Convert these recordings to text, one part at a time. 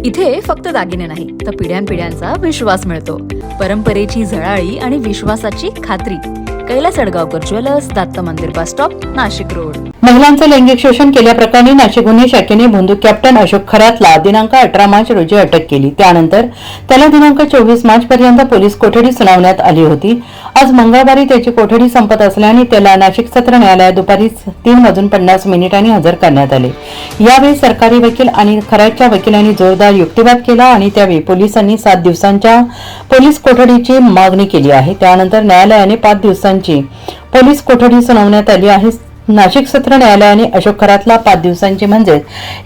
इथे फक्त दागिने नाही तर पिढ्यानपिढ्यांचा विश्वास मिळतो. परंपरेची झळाळी आणि विश्वासाची खात्री. कैलास अडगावकर ज्वेलर्स, दत्त मंदिर बस स्टॉप, नाशिक रोड. महिलांचे लैंगिक शोषण केल्याप्रकरणी नाशिक गुन्हे शाखेने बंदूक कॅप्टन अशोक खरातला दिनांक 18 मार्च रोजी अटक केली. त्यानंतर त्याला दिनांक 24 मार्च पर्यंत पोलीस कोठडी सुनावण्यात आली होती. आज मंगळवारी त्याची कोठडी संपत असल्याने त्याला नाशिक सत्र न्यायालयात दुपारी 3:50 हजर करण्यात आले. यावेळी सरकारी वकील आणि खरातच्या वकिलांनी जोरदार युक्तिवाद केला आणि त्यावेळी पोलिसांनी 7 दिवसांच्या पोलीस कोठडीची मागणी केली आहे. त्यानंतर न्यायालयाने 5 दिवसांची पोलीस कोठडी सुनावण्यात आली आहे. नाशिक सत्र न्यायालयाने अशोक खरातला 5 दिवसांची म्हणजे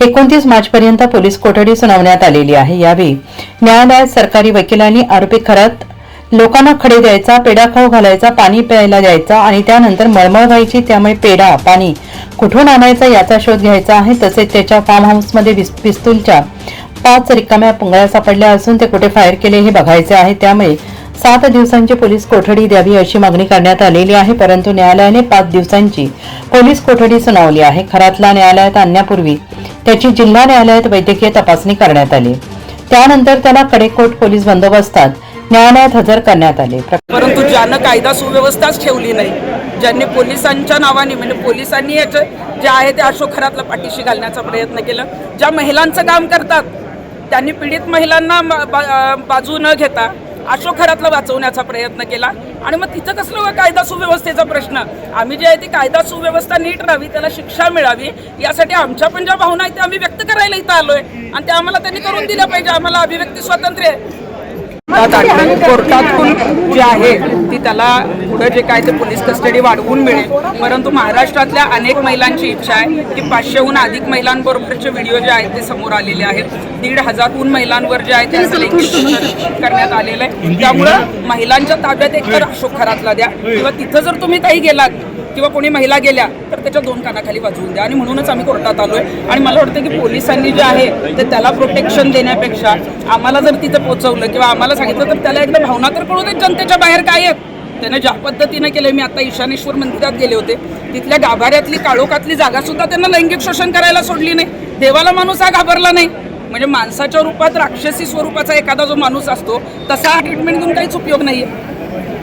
29 मार्च पर्यंत पोलीस कोठडी सुनावण्यात आलेली आहे. यावेळी न्यायालयात सरकारी वकिलांनी आरोपी खरात लोकांना खडे द्यायचा, पेढा खाऊ घालायचा, पाणी प्यायला द्यायचा आणि त्यानंतर मळमळ व्हायची, त्यामुळे पेढा पाणी कुठून आणायचा याचा शोध घ्यायचा आहे. तसेच त्याच्या फार्म हाऊसमध्ये पिस्तूलच्या 5 रिकाम्या पुंगळ्या सापडल्या असून ते कुठे फायर केले हे बघायचे आहे. त्यामुळे 7 दिवसांची पोलीस कोठडी द्यावी अशी मागणी करण्यात आलेली आहे. परंतु न्यायालयाने 5 दिवसांची पोलीस कोठडी सुनावली आहे. खरातला न्यायालयात आणण्यापूर्वी त्याची जिल्हा न्यायालयात वैद्यकीय तपासणी करण्यात आली. त्यानंतर त्याला कडेकोट पोलीस बंदोबस्तात न्यायालयात हजर करण्यात आले. परंतु ज्यानं कायदा सुव्यवस्थाच ठेवली नाही, ज्यांनी पोलिसांच्या नावाने म्हणजे पोलिसांनी याचं जे आहे ते अशोक खरातला पाठीशी घालण्याचा प्रयत्न केला. ज्या महिलांचं काम करतात त्यांनी पीडित महिलांना बाजू न घेता अशोक खरातला वाचवण्याचा प्रयत्न केला. आणि मग तिथं कसलं कायदा सुव्यवस्थेचा प्रश्न. आम्ही जे आहे ती कायदा सुव्यवस्था नीट राहावी, त्याला शिक्षा मिळावी, यासाठी आमच्या पण ज्या भावना आहेत त्या आम्ही व्यक्त करायला इथं आलोय आणि त्या आम्हाला त्यांनी करून दिल्या पाहिजे. आम्हाला अभिव्यक्ती स्वातंत्र्य आहे. कोर्टातून जे आहे ती त्याला पुढे जे काय ते पोलीस कस्टडी वाढवून मिळेल. परंतु महाराष्ट्रातल्या अनेक महिलांची इच्छा आहे की 500हून अधिक महिलांबरोबरचे व्हिडिओ जे आहेत ते समोर आलेले आहेत. 1,500हून महिलांवर जे आहे ते लैंगिक शोषण करण्यात आलेलं आहे. त्यामुळं महिलांच्या ताब्यात एकतर अशोक खरातला द्या किंवा तिथं जर तुम्ही काही गेलात किंवा कोणी महिला गेल्या तर त्याच्या 2 कानाखाली वाजवून द्या. आणि म्हणूनच आम्ही कोर्टात आलोय. आणि मला वाटतं की पोलिसांनी जे आहे ते त्याला प्रोटेक्शन देण्यापेक्षा आम्हाला जर तिथं पोहोचवलं किंवा आम्हाला सांगितलं तर त्याला एकदा भावना तर कळू दे जनतेच्या बाहेर काय आहेत. त्याने ज्या पद्धतीनं केलं, मी आता ईशानेश्वर मंदिरात गेले होते, तिथल्या गाभाऱ्यातली काळोखातली जागा सुद्धा त्यांना लैंगिक शोषण करायला सोडली नाही. देवाला माणूस हा घाबरला नाही. म्हणजे माणसाच्या रूपात राक्षसी स्वरूपाचा एखादा जो माणूस असतो तसा ट्रीटमेंट घेऊन काहीच उपयोग नाही आहे.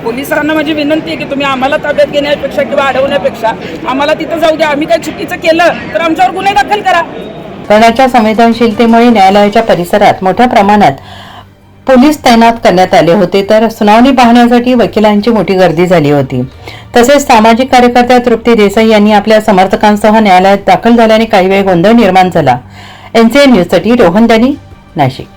पोलिसांना माझी विनंती आहे की तुम्ही आम्हाला ताब्यात घेण्यापेक्षा किंवा अडवण्यापेक्षा आम्हाला तिथं जाऊ द्या. आम्ही काही चुकीचं केलं तर आमच्यावर गुन्हे दाखल करा. करण्याच्या संवेदनशीलतेमुळे न्यायालयाच्या परिसरात मोठ्या प्रमाणात पोलीस तैनात करण्यात आले होते. तर सुनावणी पाहण्यासाठी वकिलांची मोठी गर्दी झाली होती. तसेच सामाजिक कार्यकर्त्या तृप्ती देसाई यांनी आपल्या समर्थकांसह न्यायालयात दाखल झाल्याने काही वेळ गोंधळ निर्माण झाला. NCN न्यूजसाठी रोहन दानी, नाशिक.